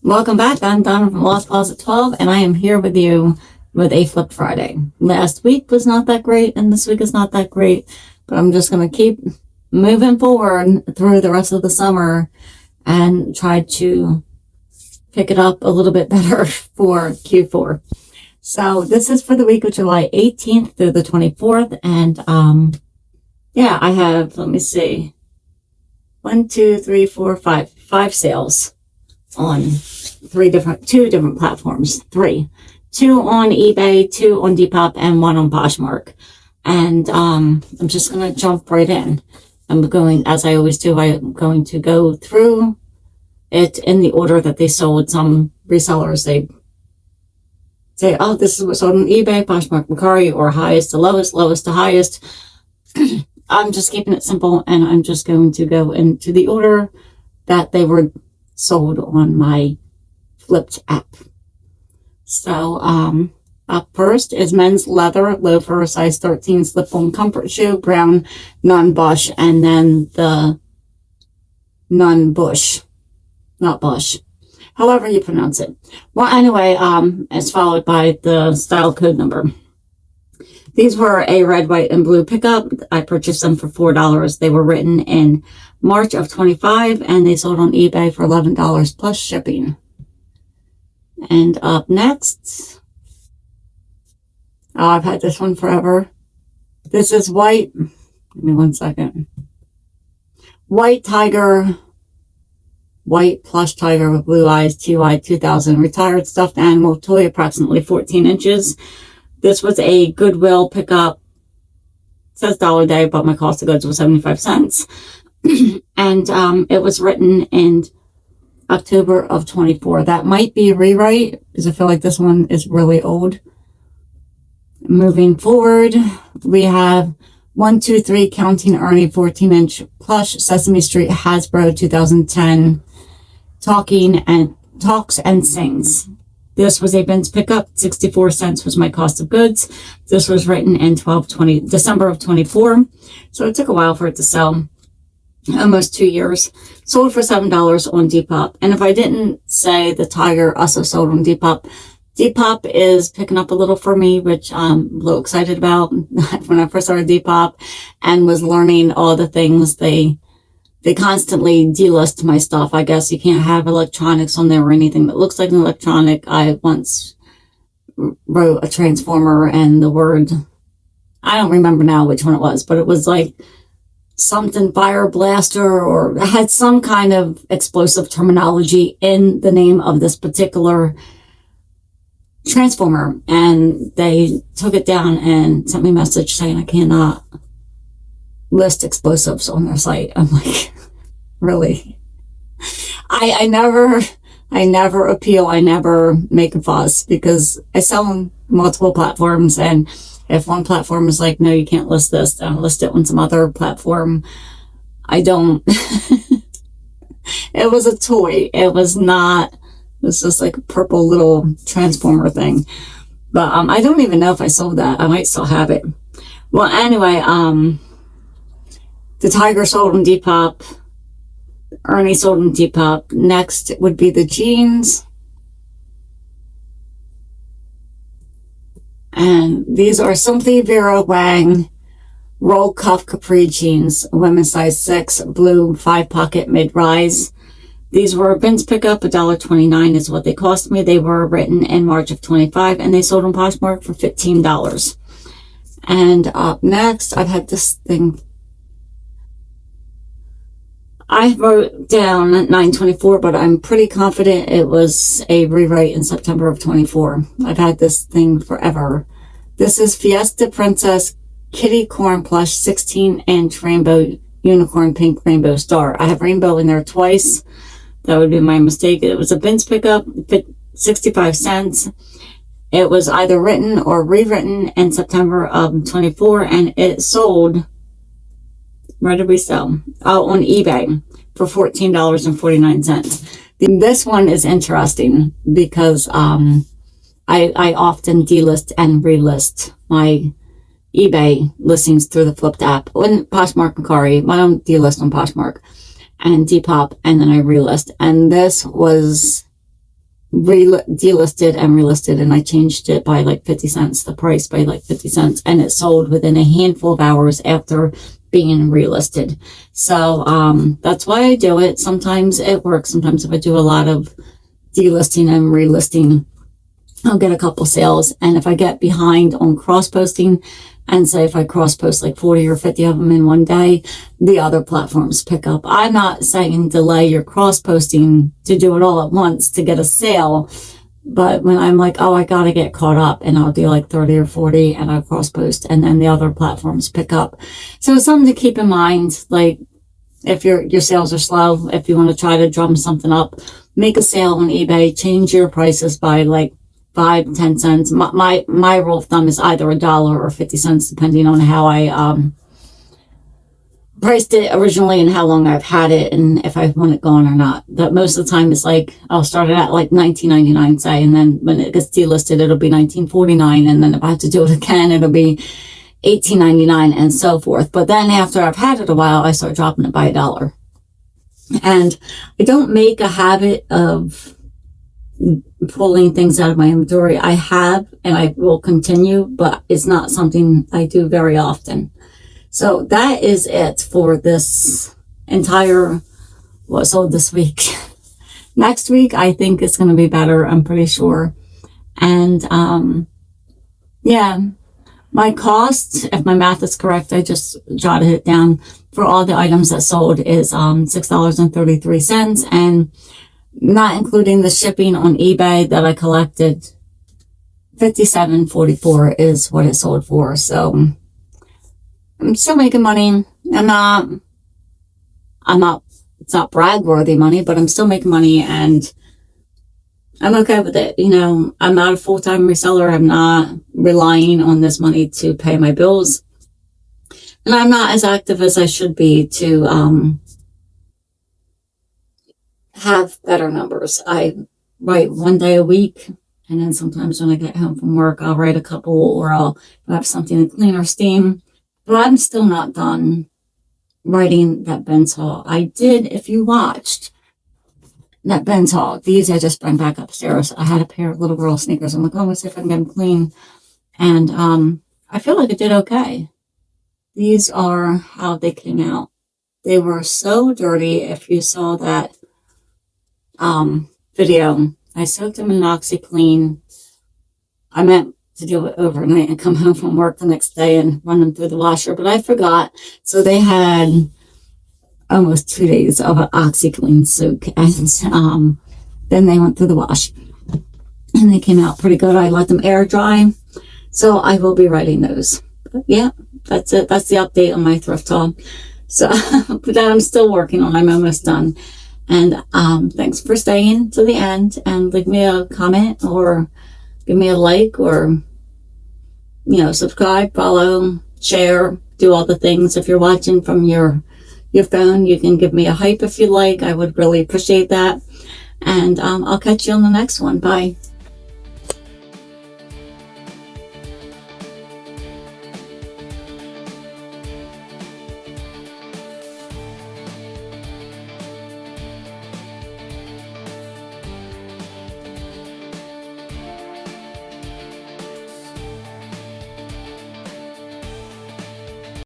Welcome back. I'm Donna from Lost Closet 12, and I am here with you with a Flip Friday. Last week was not that great, and this week is not that great, but I'm just going to keep moving forward through the rest of the summer and try to pick it up a little bit better for Q4. So this is for the week of July 18th through the 24th, and yeah, I have, let me see, 5 sales on two different platforms. Two on eBay, 2 on Depop, and 1 on Poshmark. And I'm just going to jump right in. I'm going, as I always do, I'm going to go through it in the order that they sold. Some resellers, they say, oh, this is what's sold on eBay, Poshmark, Mercari, or highest to lowest, lowest to highest. I'm just keeping it simple, and I'm just going to go into the order that they were sold on my flipped app. So, up first is men's leather loafer, size 13, slip-on comfort shoe, brown, non-bush, and then the non-bush, not bush, however you pronounce it. Well, anyway, it's followed by the style code number. These were a red, white, and blue pickup. I purchased them for $4. They were written in March of 25, and they sold on eBay for $11 plus shipping. And up next, oh, I've had this one forever. This is white. Give me 1 second. White tiger, white plush tiger with blue eyes, TY 2000. Retired stuffed animal toy, approximately 14 inches. This was a Goodwill pickup. It says $1 a day, but my cost of goods was 75 cents. And it was written in October of 24. That might be a rewrite, because I feel like this one is really old. Moving forward, we have 1, 2, 3 Counting Ernie 14-inch plush Sesame Street Hasbro 2010 talks and sings. This was a Vince pickup. 64 cents was my cost of goods. This was written in December of 24. So it took a while for it to sell. Almost 2 years. Sold for $7 on Depop. And if I didn't say the tiger also sold on Depop, Depop is picking up a little for me, which I'm a little excited about. When I first started Depop and was learning all the things, they constantly delist my stuff. I guess you can't have electronics on there or anything that looks like an electronic. I once wrote a transformer and the word, I don't remember now which one it was, but it was like something fire blaster, or had some kind of explosive terminology in the name of this particular transformer. And they took it down and sent me a message saying I cannot list explosives on their site. I'm like, really? I never appeal. I never make a fuss, because I sell on multiple platforms, and if one platform is like, no, you can't list this, then I'll list it on some other platform. I don't. It was a toy. It was just like a purple little transformer thing. But I don't even know if I sold that. I might still have it. Well, anyway, the tiger sold on Depop. Ernie sold on Depop. Next would be the jeans. And these are Simply Vera Wang roll cuff capri jeans, women's size 6, blue, 5-pocket mid-rise. These were Vince pickup. $1.29 is what they cost me. They were written in March of 25, and they sold on Poshmark for $15. And up next, I've had this thing. I wrote down 9/24, but I'm pretty confident it was a rewrite in September of 24. I've had this thing forever. This is Fiesta Princess Kitty Corn Plush 16-inch rainbow unicorn pink rainbow star. I have rainbow in there twice. That would be my mistake. It was a Vince pickup, 65 cents. It was either written or rewritten in September of 24, and it sold, where did we sell? Oh, on eBay for $14.49. This one is interesting because I often delist and relist my eBay listings through the flipped app. On Poshmark and Mercari, I don't delist on Poshmark and Depop, and then I relist. And this was delisted and relisted, and I changed it by like 50 cents, the price by like 50 cents, and it sold within a handful of hours after being relisted. So that's why I do it. Sometimes it works. Sometimes if I do a lot of delisting and relisting, I'll get a couple sales. And if I get behind on cross posting, and say if I cross post like 40 or 50 of them in one day, the other platforms pick up. I'm not saying delay your cross posting to do it all at once to get a sale. But when I'm like, oh, I got to get caught up, and I'll do like 30 or 40 and I'll cross post, and then the other platforms pick up. So it's something to keep in mind. Like if your sales are slow, if you want to try to drum something up, make a sale on eBay, change your prices by like 5, 10 cents. My rule of thumb is either $1 or 50 cents, depending on how I priced it originally and how long I've had it and if I want it gone or not. That most of the time is like, I'll start it at like $19.99, say, and then when it gets delisted, it'll be $19.49, and then if I have to do it again, it'll be $18.99 and so forth. But then after I've had it a while, I start dropping it by $1. And I don't make a habit of pulling things out of my inventory. I have, and I will continue, but it's not something I do very often. So that is it for this entire what sold this week. Next week, I think it's going to be better. I'm pretty sure. And, yeah, my cost, if my math is correct, I just jotted it down, for all the items that sold is, $6.33, and not including the shipping on eBay that I collected, $57.44 is what it sold for. So I'm still making money. It's not brag worthy money, but I'm still making money, and I'm okay with it. You know, I'm not a full-time reseller. I'm not relying on this money to pay my bills, and I'm not as active as I should be to, have better numbers. I write one day a week, and then sometimes when I get home from work, I'll write a couple, or I'll have something to clean or steam. But I'm still not done writing that Ben's haul. I did, if you watched that Ben's haul, these I just bring back upstairs. I had a pair of little girl sneakers. I'm like, oh, let's see if I can get them clean. And I feel like it did okay. These are how they came out. They were so dirty. If you saw that video, I soaked them in OxyClean. I meant to do it overnight and come home from work the next day and run them through the washer, but I forgot. So they had almost 2 days of an OxyClean soak, and then they went through the wash, and they came out pretty good. I let them air dry, so I will be writing those. But yeah, that's it. That's the update on my thrift haul. So, but that I'm still working on. I'm almost done. And thanks for staying to the end, and leave me a comment or give me a like, or, you know, subscribe, follow, share, do all the things. If you're watching from your phone, you can give me a hype if you like. I would really appreciate that. And I'll catch you on the next one. Bye.